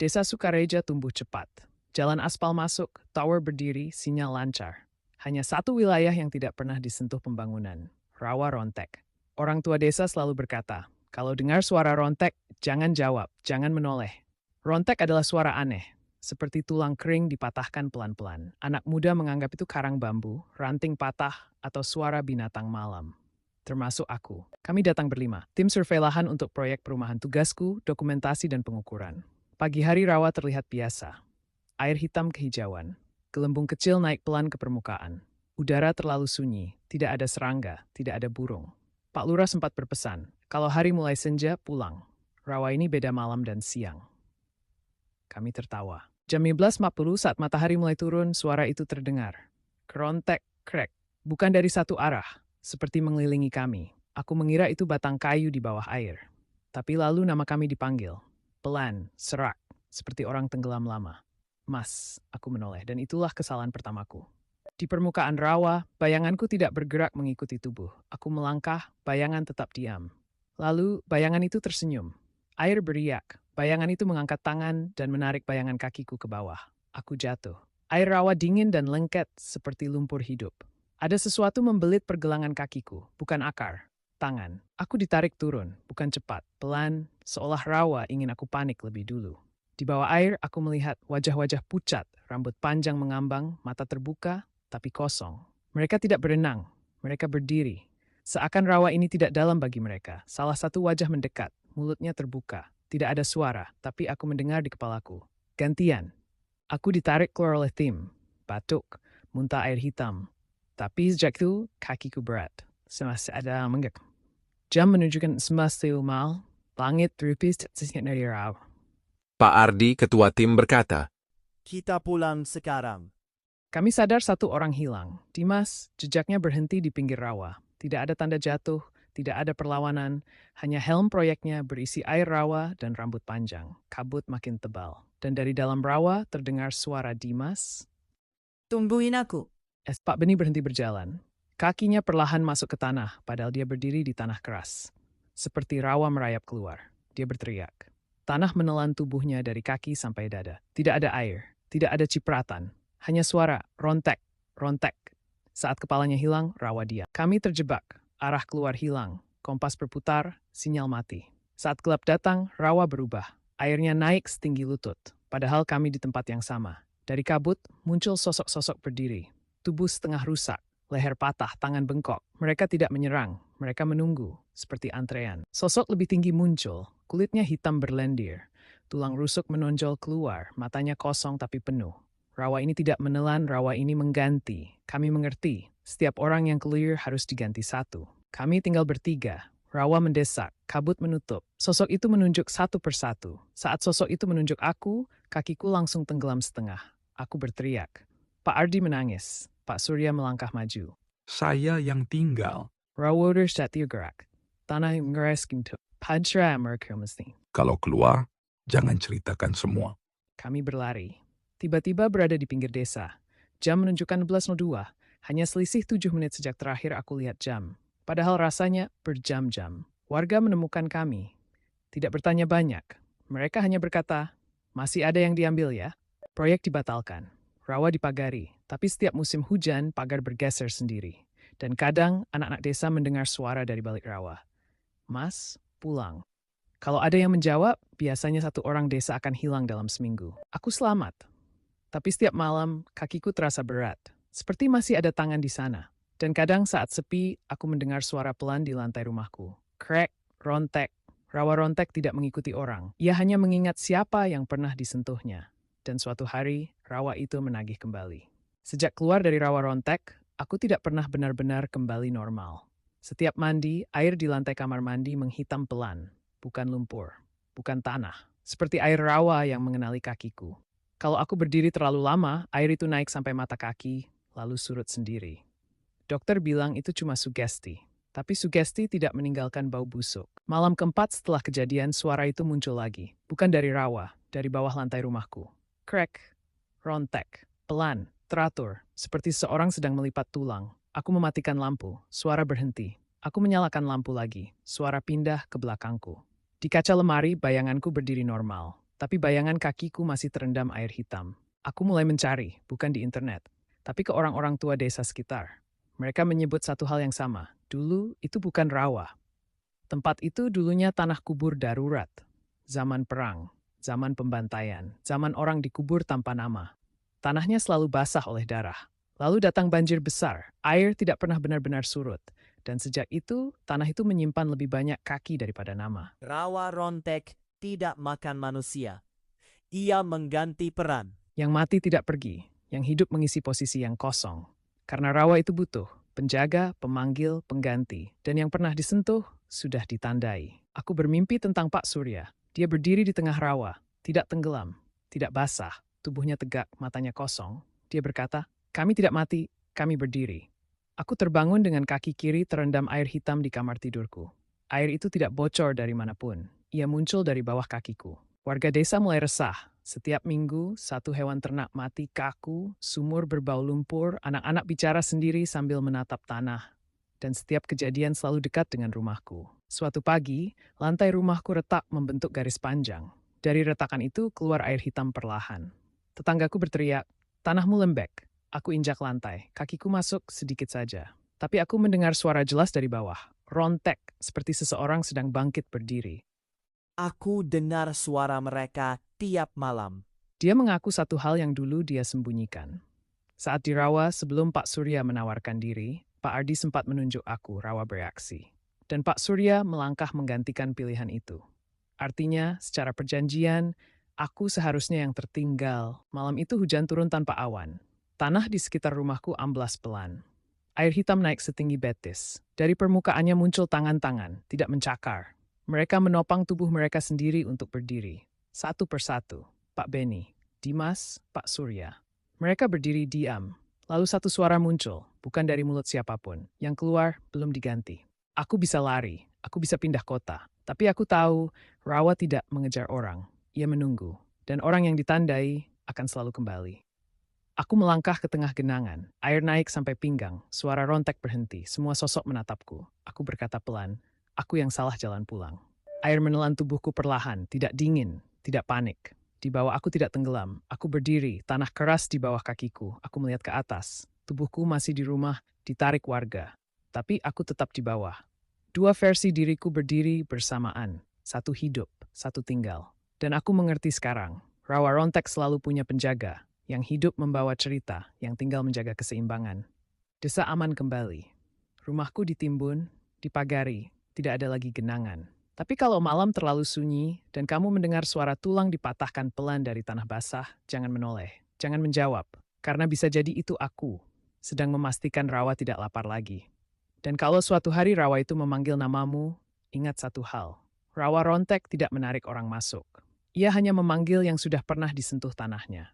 Desa Sukareja tumbuh cepat. Jalan aspal masuk, tower berdiri, sinyal lancar. Hanya satu wilayah yang tidak pernah disentuh pembangunan, Rawa Rontek. Orang tua desa selalu berkata, kalau dengar suara rontek, jangan jawab, jangan menoleh. Rontek adalah suara aneh, seperti tulang kering dipatahkan pelan-pelan. Anak muda menganggap itu karang bambu, ranting patah, atau suara binatang malam. Termasuk aku. Kami datang berlima, tim survei lahan untuk proyek perumahan tugasku, dokumentasi dan pengukuran. Pagi hari rawa terlihat biasa. Air hitam kehijauan. Gelembung kecil naik pelan ke permukaan. Udara terlalu sunyi, tidak ada serangga, tidak ada burung. Pak Lurah sempat berpesan, kalau hari mulai senja, pulang. Rawa ini beda malam dan siang. Kami tertawa. Jam 15.40 saat matahari mulai turun, suara itu terdengar. Kerontek, krek. Bukan dari satu arah, seperti mengelilingi kami. Aku mengira itu batang kayu di bawah air. Tapi lalu nama kami dipanggil. Pelan, serak, seperti orang tenggelam lama. Mas, aku menoleh, dan itulah kesalahan pertamaku. Di permukaan rawa, bayanganku tidak bergerak mengikuti tubuh. Aku melangkah, bayangan tetap diam. Lalu, bayangan itu tersenyum. Air beriak. Bayangan itu mengangkat tangan dan menarik bayangan kakiku ke bawah. Aku jatuh. Air rawa dingin dan lengket seperti lumpur hidup. Ada sesuatu membelit pergelangan kakiku, bukan akar, tangan. Aku ditarik turun, bukan cepat, pelan, seolah rawa ingin aku panik lebih dulu. Di bawah air, aku melihat wajah-wajah pucat, rambut panjang mengambang, mata terbuka, tapi kosong. Mereka tidak berenang, mereka berdiri. Seakan rawa ini tidak dalam bagi mereka. Salah satu wajah mendekat, mulutnya terbuka. Tidak ada suara, tapi aku mendengar di kepalaku. Gantian. Aku ditarik keluar oleh tim. Batuk, muntah air hitam. Tapi sejak itu, kakiku berat. Semasa ada menggek. Jam menunjukkan 11 mal, langit terupis dari rawa. Pak Ardi, ketua tim, berkata, Kita pulang sekarang. Kami sadar satu orang hilang. Dimas, jejaknya berhenti di pinggir rawa. Tidak ada tanda jatuh, tidak ada perlawanan, hanya helm proyeknya berisi air rawa dan rambut panjang. Kabut makin tebal. Dan dari dalam rawa terdengar suara Dimas. Tungguin aku. Pak Beni berhenti berjalan. Kakinya perlahan masuk ke tanah, padahal dia berdiri di tanah keras. Seperti rawa merayap keluar. Dia berteriak. Tanah menelan tubuhnya dari kaki sampai dada. Tidak ada air, tidak ada cipratan. Hanya suara, rontek, rontek. Saat kepalanya hilang, rawa dia. Kami terjebak, arah keluar hilang, kompas berputar, sinyal mati. Saat gelap datang, rawa berubah. Airnya naik setinggi lutut, padahal kami di tempat yang sama. Dari kabut, muncul sosok-sosok berdiri. Tubuh setengah rusak, leher patah, tangan bengkok. Mereka tidak menyerang, mereka menunggu, seperti antrean. Sosok lebih tinggi muncul, kulitnya hitam berlendir. Tulang rusuk menonjol keluar, matanya kosong tapi penuh. Rawa ini tidak menelan, rawa ini mengganti. Kami mengerti, setiap orang yang clear harus diganti satu. Kami tinggal bertiga. Rawa mendesak, kabut menutup. Sosok itu menunjuk satu persatu. Saat sosok itu menunjuk aku, kakiku langsung tenggelam setengah. Aku berteriak. Pak Ardi menangis. Pak Surya melangkah maju. Saya yang tinggal. Rawa tersetir gerak. Tanah mengeras kintu. Padra mereka mesti. Kalau keluar, jangan ceritakan semua. Kami berlari. Tiba-tiba berada di pinggir desa. Jam menunjukkan 11.02. Hanya selisih 7 menit sejak terakhir aku lihat jam. Padahal rasanya berjam-jam. Warga menemukan kami. Tidak bertanya banyak. Mereka hanya berkata, masih ada yang diambil ya? Proyek dibatalkan. Rawa dipagari. Tapi setiap musim hujan, pagar bergeser sendiri. Dan kadang anak-anak desa mendengar suara dari balik rawa. Mas, pulang. Kalau ada yang menjawab, biasanya satu orang desa akan hilang dalam seminggu. Aku selamat. Tapi setiap malam, kakiku terasa berat. Seperti masih ada tangan di sana. Dan kadang saat sepi, aku mendengar suara pelan di lantai rumahku. Krek, rontek. Rawa rontek tidak mengikuti orang. Ia hanya mengingat siapa yang pernah disentuhnya. Dan suatu hari, rawa itu menagih kembali. Sejak keluar dari rawa rontek, aku tidak pernah benar-benar kembali normal. Setiap mandi, air di lantai kamar mandi menghitam pelan. Bukan lumpur, bukan tanah. Seperti air rawa yang mengenali kakiku. Kalau aku berdiri terlalu lama, air itu naik sampai mata kaki, lalu surut sendiri. Dokter bilang itu cuma sugesti. Tapi sugesti tidak meninggalkan bau busuk. Malam keempat setelah kejadian, suara itu muncul lagi. Bukan dari rawa, dari bawah lantai rumahku. Krek, rontek, pelan, teratur, seperti seorang sedang melipat tulang. Aku mematikan lampu, suara berhenti. Aku menyalakan lampu lagi, suara pindah ke belakangku. Di kaca lemari, bayanganku berdiri normal. Tapi bayangan kakiku masih terendam air hitam. Aku mulai mencari, bukan di internet, tapi ke orang-orang tua desa sekitar. Mereka menyebut satu hal yang sama. Dulu itu bukan rawa. Tempat itu dulunya tanah kubur darurat. Zaman perang, zaman pembantaian, zaman orang dikubur tanpa nama. Tanahnya selalu basah oleh darah. Lalu datang banjir besar, air tidak pernah benar-benar surut. Dan sejak itu, tanah itu menyimpan lebih banyak kaki daripada nama. Rawa Rontek tidak makan manusia. Ia mengganti peran. Yang mati tidak pergi, yang hidup mengisi posisi yang kosong. Karena rawa itu butuh penjaga, pemanggil, pengganti. Dan yang pernah disentuh, sudah ditandai. Aku bermimpi tentang Pak Surya. Dia berdiri di tengah rawa, tidak tenggelam, tidak basah, tubuhnya tegak, matanya kosong. Dia berkata, "Kami tidak mati, kami berdiri." Aku terbangun dengan kaki kiri terendam air hitam di kamar tidurku. Air itu tidak bocor dari manapun. Ia muncul dari bawah kakiku. Warga desa mulai resah. Setiap minggu, satu hewan ternak mati kaku, sumur berbau lumpur, anak-anak bicara sendiri sambil menatap tanah. Dan setiap kejadian selalu dekat dengan rumahku. Suatu pagi, lantai rumahku retak membentuk garis panjang. Dari retakan itu keluar air hitam perlahan. Tetanggaku berteriak, "Tanahmu lembek." Aku injak lantai, kakiku masuk sedikit saja. Tapi aku mendengar suara jelas dari bawah. Rontek, seperti seseorang sedang bangkit berdiri. Aku dengar suara mereka tiap malam. Dia mengaku satu hal yang dulu dia sembunyikan. Saat di rawa, sebelum Pak Surya menawarkan diri, Pak Ardi sempat menunjuk aku, rawa bereaksi. Dan Pak Surya melangkah menggantikan pilihan itu. Artinya, secara perjanjian, aku seharusnya yang tertinggal. Malam itu hujan turun tanpa awan. Tanah di sekitar rumahku amblas pelan. Air hitam naik setinggi betis. Dari permukaannya muncul tangan-tangan, tidak mencakar. Mereka menopang tubuh mereka sendiri untuk berdiri. Satu persatu, Pak Beni, Dimas, Pak Surya. Mereka berdiri diam. Lalu satu suara muncul, bukan dari mulut siapapun. Yang keluar belum diganti. Aku bisa lari, aku bisa pindah kota. Tapi aku tahu, rawa tidak mengejar orang. Ia menunggu. Dan orang yang ditandai akan selalu kembali. Aku melangkah ke tengah genangan. Air naik sampai pinggang. Suara rontek berhenti. Semua sosok menatapku. Aku berkata pelan, aku yang salah jalan pulang. Air menelan tubuhku perlahan, tidak dingin, tidak panik. Di bawah aku tidak tenggelam. Aku berdiri, tanah keras di bawah kakiku. Aku melihat ke atas. Tubuhku masih di rumah, ditarik warga. Tapi aku tetap di bawah. Dua versi diriku berdiri bersamaan. Satu hidup, satu tinggal. Dan aku mengerti sekarang. Rawa Rontek selalu punya penjaga. Yang hidup membawa cerita, yang tinggal menjaga keseimbangan. Desa aman kembali. Rumahku ditimbun, dipagari, tidak ada lagi genangan. Tapi kalau malam terlalu sunyi dan kamu mendengar suara tulang dipatahkan pelan dari tanah basah, jangan menoleh, jangan menjawab. Karena bisa jadi itu aku, sedang memastikan rawa tidak lapar lagi. Dan kalau suatu hari rawa itu memanggil namamu, ingat satu hal. Rawa Rontek tidak menarik orang masuk. Ia hanya memanggil yang sudah pernah disentuh tanahnya.